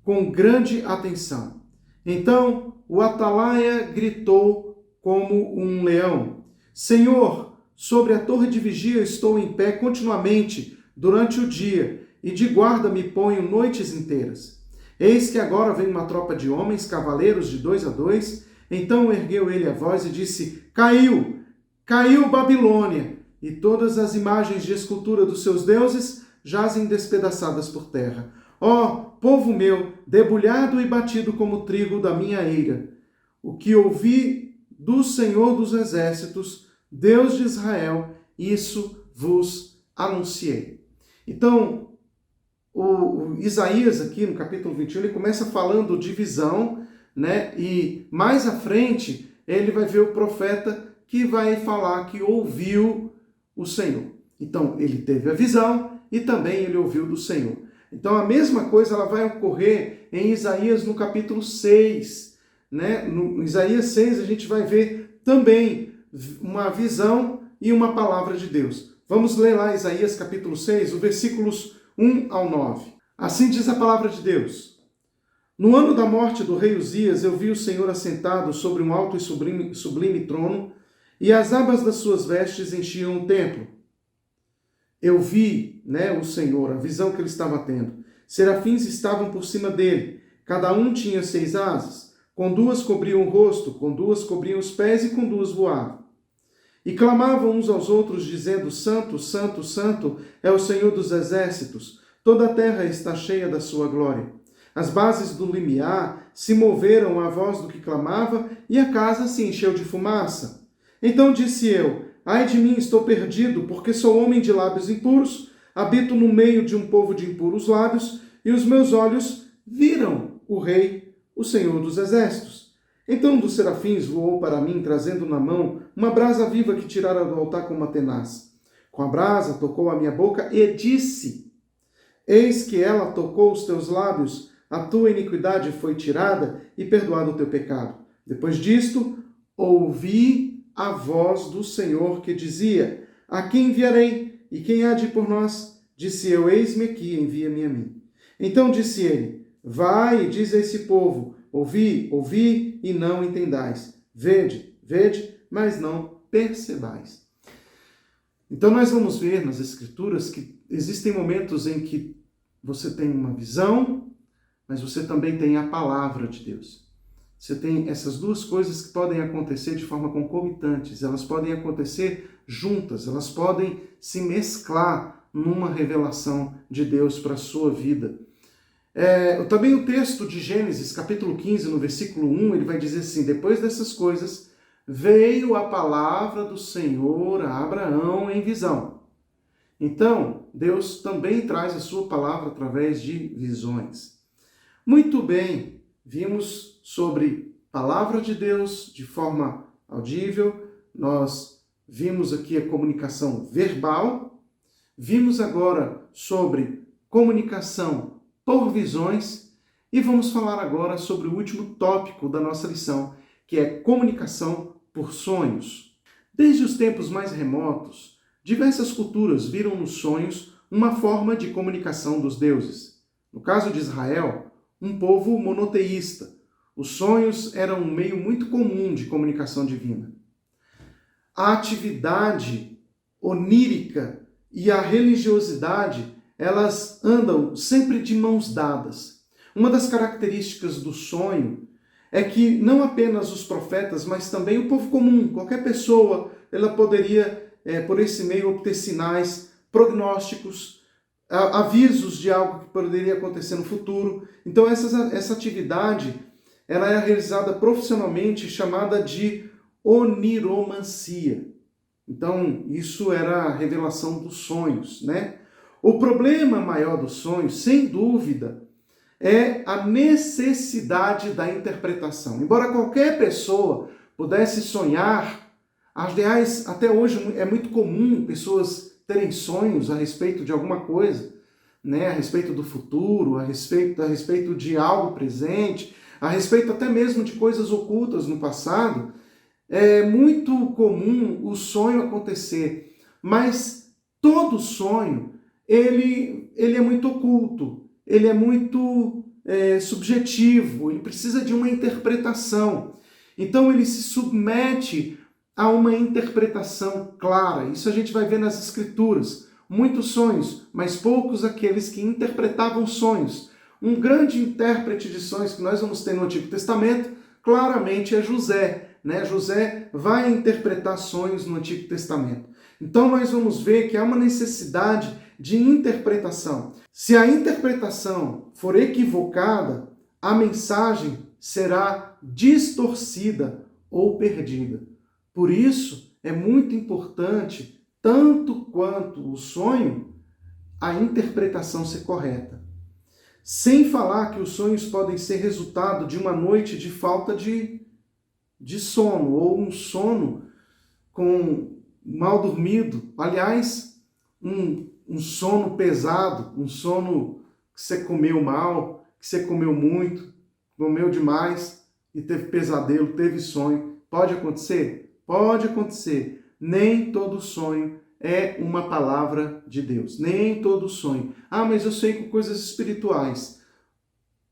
com grande atenção. Então o atalaia gritou como um leão: Senhor, sobre a torre de vigia estou em pé continuamente durante o dia, e de guarda me ponho noites inteiras. Eis que agora vem uma tropa de homens, cavaleiros de 2 a 2. Então ergueu ele a voz e disse: caiu, caiu Babilônia, e todas as imagens de escultura dos seus deuses jazem despedaçadas por terra. Ó, povo meu, debulhado e batido como trigo da minha eira, o que ouvi do Senhor dos Exércitos, Deus de Israel, isso vos anunciei. Então, o Isaías aqui no capítulo 21, ele começa falando de visão, e mais à frente ele vai ver o profeta que vai falar que ouviu o Senhor. Então, ele teve a visão e também ele ouviu do Senhor. Então, a mesma coisa ela vai ocorrer em Isaías no capítulo 6. No Isaías 6 a gente vai ver também uma visão e uma palavra de Deus. Vamos ler lá Isaías capítulo 6, os versículos 1 ao 9. Assim diz a palavra de Deus: No ano da morte do rei Uzias, eu vi o Senhor assentado sobre um alto e sublime trono, e as abas das suas vestes enchiam o templo. Eu vi, o Senhor, a visão que ele estava tendo. Serafins estavam por cima dele. Cada um tinha 6 asas. Com 2 cobriam o rosto, com 2 cobriam os pés e com 2 voavam. E clamavam uns aos outros, dizendo: Santo, Santo, Santo é o Senhor dos exércitos. Toda a terra está cheia da sua glória. As bases do limiar se moveram à voz do que clamava, e a casa se encheu de fumaça. Então disse eu: Ai de mim, estou perdido, porque sou homem de lábios impuros, habito no meio de um povo de impuros lábios, e os meus olhos viram o Rei, o Senhor dos exércitos. Então um dos serafins voou para mim, trazendo na mão uma brasa viva que tirara do altar com uma tenaz. Com a brasa tocou a minha boca e disse: Eis que ela tocou os teus lábios, a tua iniquidade foi tirada e perdoado o teu pecado. Depois disto, ouvi a voz do Senhor que dizia: A quem enviarei? E quem há de ir por nós? Disse eu: Eis-me aqui, envia-me a mim. Então disse ele: Vai e diz a esse povo: Ouvi, ouvi e não entendais. Vede, vede, mas não percebais. Então nós vamos ver nas Escrituras que existem momentos em que você tem uma visão, mas você também tem a palavra de Deus. Você tem essas duas coisas que podem acontecer de forma concomitantes, elas podem acontecer juntas, elas podem se mesclar numa revelação de Deus para a sua vida. Também o texto de Gênesis, capítulo 15, no versículo 1, ele vai dizer assim: Depois dessas coisas, veio a palavra do Senhor a Abraão em visão. Então, Deus também traz a sua palavra através de visões. Muito bem, vimos sobre palavra de Deus de forma audível, nós vimos aqui a comunicação verbal, vimos agora sobre comunicação por visões e vamos falar agora sobre o último tópico da nossa lição, que é comunicação por sonhos. Desde os tempos mais remotos, diversas culturas viram nos sonhos uma forma de comunicação dos deuses. No caso de Israel, um povo monoteísta, os sonhos eram um meio muito comum de comunicação divina. A atividade onírica e a religiosidade, elas andam sempre de mãos dadas. Uma das características do sonho é que não apenas os profetas, mas também o povo comum, qualquer pessoa, ela poderia, por esse meio, obter sinais, prognósticos, avisos de algo que poderia acontecer no futuro. Então essa atividade ela é realizada profissionalmente, chamada de oniromancia. Então isso era a revelação dos sonhos, né? O problema maior dos sonhos, sem dúvida, é a necessidade da interpretação. Embora qualquer pessoa pudesse sonhar, aliás, até hoje é muito comum pessoas terem sonhos a respeito de alguma coisa, né? A respeito do futuro, a respeito de algo presente, a respeito até mesmo de coisas ocultas no passado. É muito comum o sonho acontecer, mas todo sonho ele é muito oculto, ele é muito subjetivo, ele precisa de uma interpretação. Então ele se submete a uma interpretação clara. Isso a gente vai ver nas Escrituras. Muitos sonhos, mas poucos aqueles que interpretavam sonhos. Um grande intérprete de sonhos que nós vamos ter no Antigo Testamento, claramente é José, né? José vai interpretar sonhos no Antigo Testamento. Então nós vamos ver que há uma necessidade de interpretação. Se a interpretação for equivocada, a mensagem será distorcida ou perdida. Por isso, é muito importante, tanto quanto o sonho, a interpretação ser correta. Sem falar que os sonhos podem ser resultado de uma noite de falta de sono, ou um sono com mal dormido. Aliás, um sono pesado, um sono que você comeu mal, que você comeu muito, comeu demais e teve pesadelo, teve sonho. Pode acontecer? Pode acontecer. Nem todo sonho é uma palavra de Deus. Nem todo sonho. Ah, mas eu sei com coisas espirituais.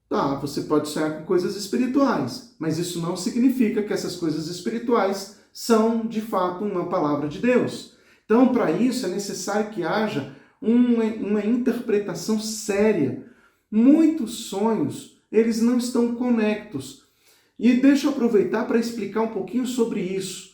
Tá, você pode sonhar com coisas espirituais, mas isso não significa que essas coisas espirituais são, de fato, uma palavra de Deus. Então, para isso, é necessário que haja uma interpretação séria. Muitos sonhos, eles não estão conectos. E deixa eu aproveitar para explicar um pouquinho sobre isso.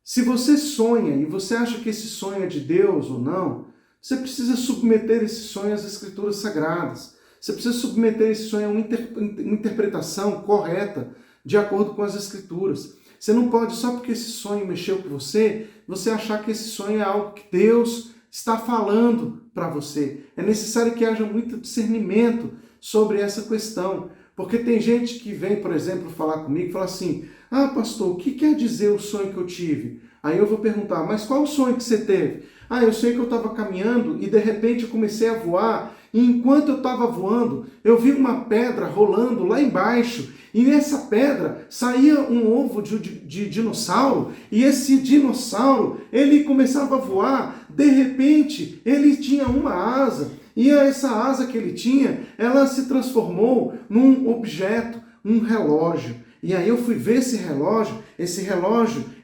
Se você sonha e você acha que esse sonho é de Deus ou não, você precisa submeter esse sonho às Escrituras Sagradas. Você precisa submeter esse sonho a uma interpretação correta, de acordo com as Escrituras. Você não pode, só porque esse sonho mexeu com você, você achar que esse sonho é algo que Deus está falando para você. É necessário que haja muito discernimento sobre essa questão. Porque tem gente que vem, por exemplo, falar comigo e fala assim: ah, pastor, o que quer dizer o sonho que eu tive? Aí eu vou perguntar: mas qual o sonho que você teve? Ah, eu sei que eu estava caminhando e de repente eu comecei a voar. E enquanto eu estava voando, eu vi uma pedra rolando lá embaixo. E nessa pedra saía um ovo de dinossauro. E esse dinossauro, ele começava a voar. De repente, ele tinha uma asa. E essa asa que ele tinha, ela se transformou num objeto, um relógio. E aí eu fui ver esse relógio,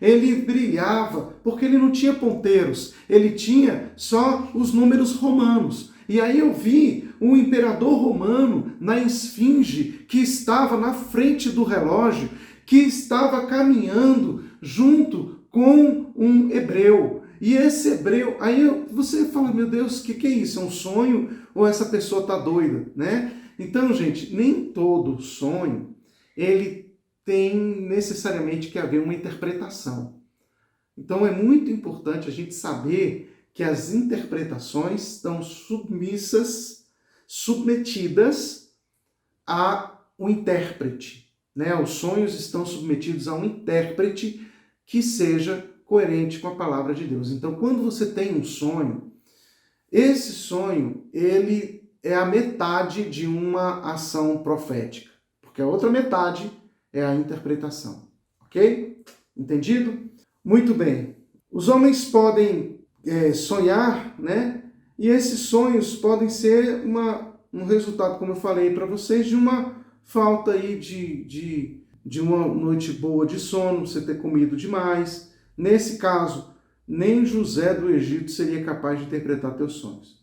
ele brilhava, porque ele não tinha ponteiros, ele tinha só os números romanos. E aí eu vi o imperador romano na esfinge que estava na frente do relógio, que estava caminhando junto com um hebreu. E esse hebreu, aí você fala: meu Deus, o que é isso? É um sonho ou essa pessoa está doida, né? Então, gente, nem todo sonho, ele tem necessariamente que haver uma interpretação. Então é muito importante a gente saber que as interpretações estão submetidas ao intérprete, né? Os sonhos estão submetidos a um intérprete que seja coerente com a palavra de Deus. Então, quando você tem um sonho, esse sonho, ele é a metade de uma ação profética, porque a outra metade é a interpretação, ok? Entendido? Muito bem. Os homens podem sonhar, né? E esses sonhos podem ser um resultado, como eu falei para vocês, de uma falta aí de uma noite boa de sono, você ter comido demais. Nesse caso, nem José do Egito seria capaz de interpretar teus sonhos.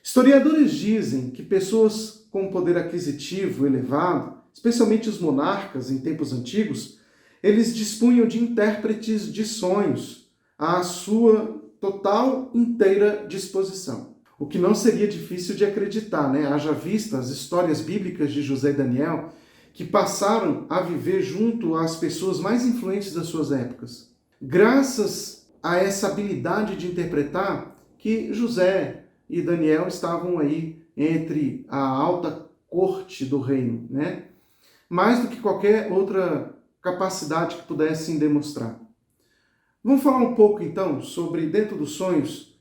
Historiadores dizem que pessoas com poder aquisitivo elevado, especialmente os monarcas em tempos antigos, eles dispunham de intérpretes de sonhos à sua total inteira disposição. O que não seria difícil de acreditar, né? Haja vista as histórias bíblicas de José e Daniel, que passaram a viver junto às pessoas mais influentes das suas épocas. Graças a essa habilidade de interpretar, que José e Daniel estavam aí entre a alta corte do reino, né? Mais do que qualquer outra capacidade que pudessem demonstrar. Vamos falar um pouco então sobre, dentro dos sonhos,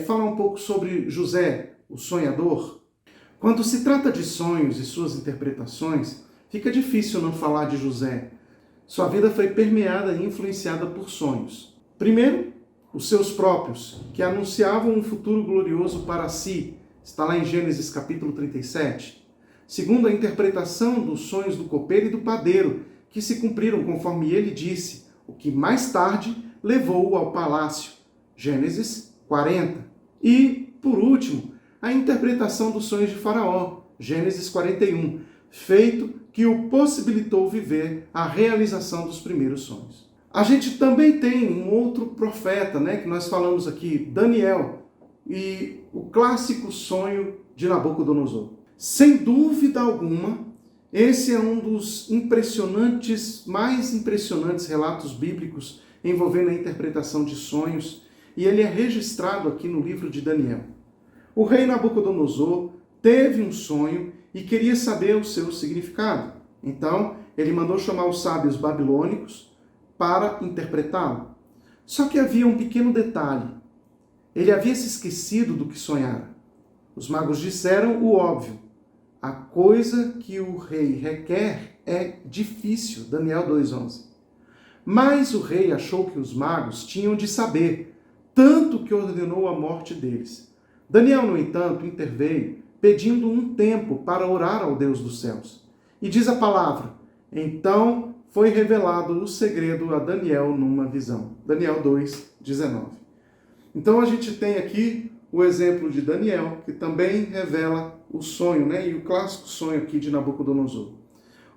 falar um pouco sobre José, o sonhador. Quando se trata de sonhos e suas interpretações, fica difícil não falar de José. Sua vida foi permeada e influenciada por sonhos. Primeiro, os seus próprios, que anunciavam um futuro glorioso para si. Está lá em Gênesis capítulo 37. Segundo, a interpretação dos sonhos do copeiro e do padeiro, que se cumpriram conforme ele disse, o que mais tarde levou-o ao palácio. Gênesis 40. E, por último, a interpretação dos sonhos de Faraó. Gênesis 41. Feito que o possibilitou viver a realização dos primeiros sonhos. A gente também tem um outro profeta, né, que nós falamos aqui, Daniel, e o clássico sonho de Nabucodonosor. Sem dúvida alguma, esse é um dos mais impressionantes relatos bíblicos envolvendo a interpretação de sonhos, e ele é registrado aqui no livro de Daniel. O rei Nabucodonosor teve um sonho e queria saber o seu significado. Então, ele mandou chamar os sábios babilônicos para interpretá-lo. Só que havia um pequeno detalhe. Ele havia se esquecido do que sonhara. Os magos disseram o óbvio. A coisa que o rei requer é difícil. Daniel 2:11. Mas o rei achou que os magos tinham de saber, tanto que ordenou a morte deles. Daniel, no entanto, interveio pedindo um tempo para orar ao Deus dos céus. E diz a palavra: então foi revelado o segredo a Daniel numa visão. Daniel 2:19. Então a gente tem aqui o exemplo de Daniel, que também revela o sonho, né? E o clássico sonho aqui de Nabucodonosor.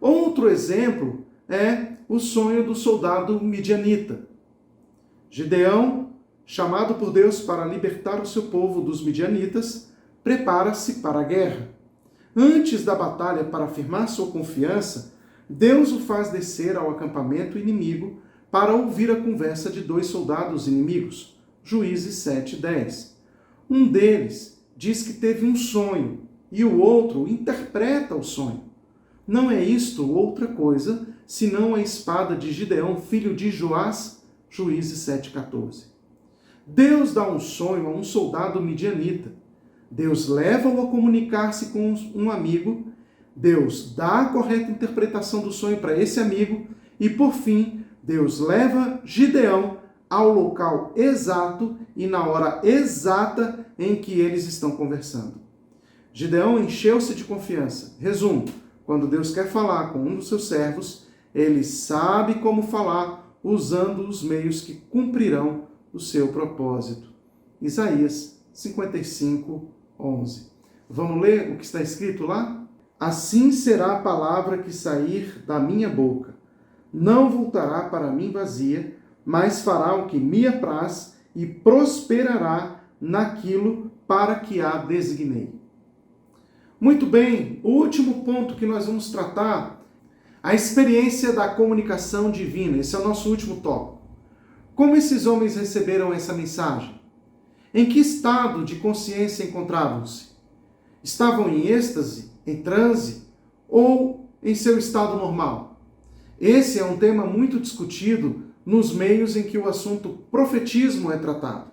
Outro exemplo é o sonho do soldado midianita. Gideão, chamado por Deus para libertar o seu povo dos midianitas, prepara-se para a guerra. Antes da batalha, para afirmar sua confiança, Deus o faz descer ao acampamento inimigo para ouvir a conversa de 2 soldados inimigos. Juízes 7:10. Um deles diz que teve um sonho e o outro interpreta o sonho. Não é isto outra coisa senão a espada de Gideão, filho de Joás, Juízes 7:14. Deus dá um sonho a um soldado midianita. Deus leva-o a comunicar-se com um amigo. Deus dá a correta interpretação do sonho para esse amigo. E, por fim, Deus leva Gideão ao local exato e na hora exata em que eles estão conversando. Gideão encheu-se de confiança. Resumo: quando Deus quer falar com um dos seus servos, ele sabe como falar, usando os meios que cumprirão o seu propósito. Isaías 55:11. Vamos ler o que está escrito lá? Assim será a palavra que sair da minha boca. Não voltará para mim vazia, mas fará o que me apraz e prosperará naquilo para que a designei. Muito bem, o último ponto que nós vamos tratar, a experiência da comunicação divina. Esse é o nosso último tópico. Como esses homens receberam essa mensagem? Em que estado de consciência encontravam-se? Estavam em êxtase, em transe ou em seu estado normal? Esse é um tema muito discutido nos meios em que o assunto profetismo é tratado.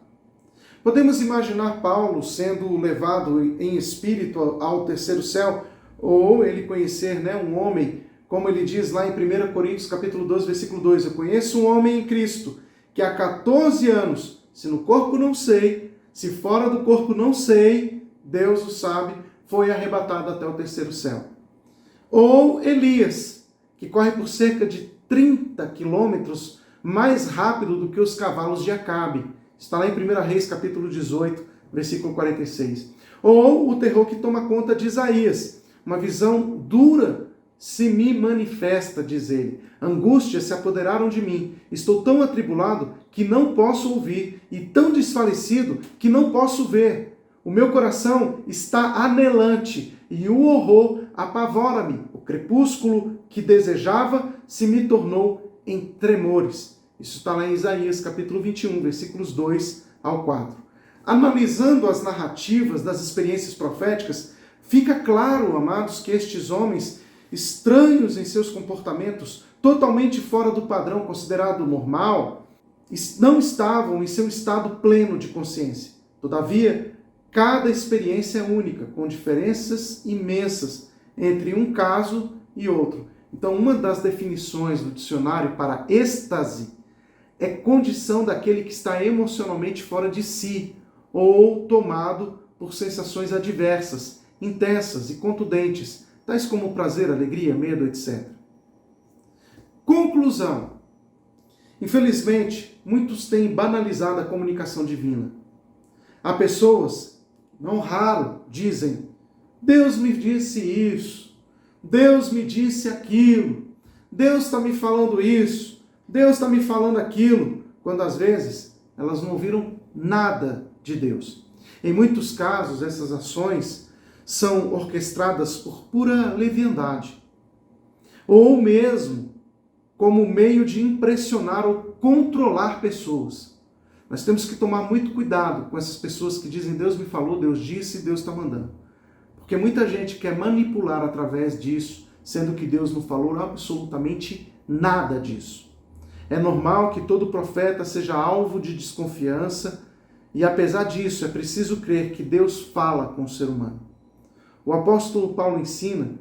Podemos imaginar Paulo sendo levado em espírito ao terceiro céu, ou ele conhecer um homem, como ele diz lá em 1 Coríntios capítulo 12, versículo 2, eu conheço um homem em Cristo que há 14 anos, se no corpo não sei, se fora do corpo não sei, Deus o sabe, foi arrebatado até o terceiro céu. Ou Elias, que corre por cerca de 30 quilômetros mais rápido do que os cavalos de Acabe. Está lá em 1 Reis, capítulo 18, versículo 46. Ou o terror que toma conta de Isaías. Uma visão dura se me manifesta, diz ele. Angústias se apoderaram de mim. Estou tão atribulado que não posso ouvir e tão desfalecido que não posso ver. O meu coração está anelante e o horror apavora-me. O crepúsculo que desejava se me tornou em tremores. Isso está lá em Isaías, capítulo 21, versículos 2 ao 4. Analisando as narrativas das experiências proféticas, fica claro, amados, que estes homens, estranhos em seus comportamentos, totalmente fora do padrão considerado normal, não estavam em seu estado pleno de consciência. Todavia, cada experiência é única, com diferenças imensas entre um caso e outro. Então, uma das definições do dicionário para êxtase é condição daquele que está emocionalmente fora de si ou tomado por sensações adversas, intensas e contundentes, tais como prazer, alegria, medo, etc. Conclusão. Infelizmente, muitos têm banalizado a comunicação divina. Há pessoas, não raro, dizem: Deus me disse isso, Deus me disse aquilo, Deus está me falando isso, Deus está me falando aquilo, quando às vezes elas não ouviram nada de Deus. Em muitos casos, essas ações são orquestradas por pura leviandade, ou mesmo como meio de impressionar ou controlar pessoas. Nós temos que tomar muito cuidado com essas pessoas que dizem: Deus me falou, Deus disse, Deus está mandando. Porque muita gente quer manipular através disso, sendo que Deus não falou absolutamente nada disso. É normal que todo profeta seja alvo de desconfiança, e apesar disso, é preciso crer que Deus fala com o ser humano. O apóstolo Paulo ensina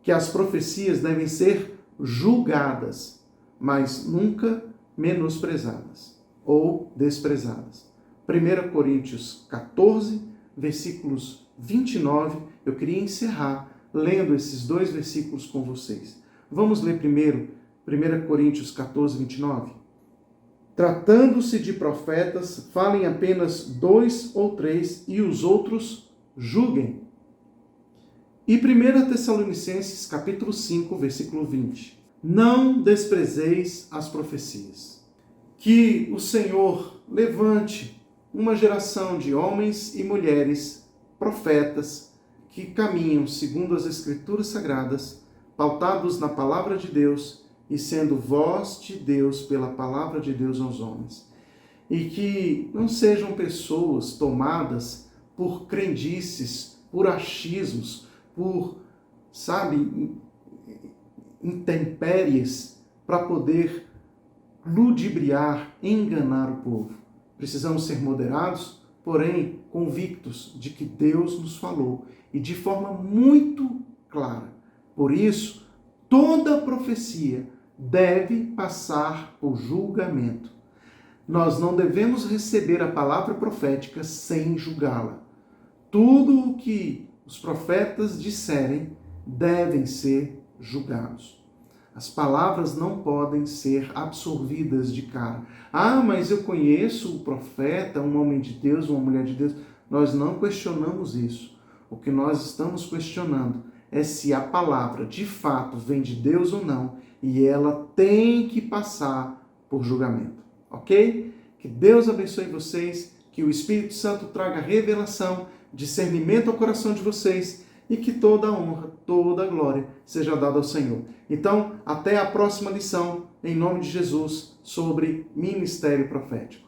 que as profecias devem ser julgadas, mas nunca menosprezadas ou desprezadas. 1 Coríntios 14, versículos 29. Eu queria encerrar lendo esses 2 versículos com vocês. Vamos ler primeiro 1 Coríntios 14, 29. Tratando-se de profetas, falem apenas 2 ou 3 e os outros julguem. E 1 Tessalonicenses capítulo 5, versículo 20. Não desprezeis as profecias. Que o Senhor levante uma geração de homens e mulheres, profetas, que caminham segundo as Escrituras Sagradas, pautados na Palavra de Deus e sendo voz de Deus pela Palavra de Deus aos homens. E que não sejam pessoas tomadas por crendices, por achismos, por, intempéries para poder ludibriar, enganar o povo. Precisamos ser moderados, porém convictos de que Deus nos falou e de forma muito clara. Por isso, toda profecia deve passar por julgamento. Nós não devemos receber a palavra profética sem julgá-la. Tudo o que os profetas disserem devem ser julgados. As palavras não podem ser absorvidas de cara. Ah, mas eu conheço o profeta, um homem de Deus, uma mulher de Deus. Nós não questionamos isso. O que nós estamos questionando é se a palavra de fato vem de Deus ou não, e ela tem que passar por julgamento. Ok? Que Deus abençoe vocês, que o Espírito Santo traga revelação, discernimento ao coração de vocês e que toda a honra, toda a glória seja dada ao Senhor. Então, até a próxima lição, em nome de Jesus, sobre ministério profético.